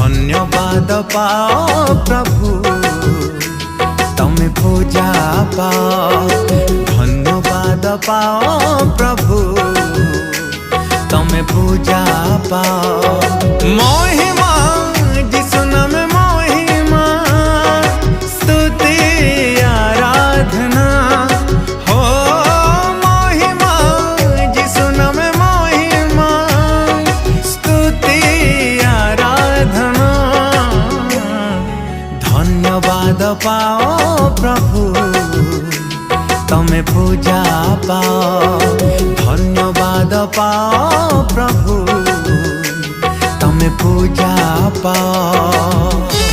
धन्यवाद पाओ प्रभु तमे पूजा पाओ। धन्यवाद पाओ प्रभु तमे पूजा पाओ। महिमा जिसु नाम महिमा स्तुति आराधना हो। महिमा जिसु नाम महिमा स्तुति आराधना। धन्यवाद पाओ प्रभु तमे पूजा पाओ। धन्यवाद पाओ प्रभु तमे पूजा पाओ।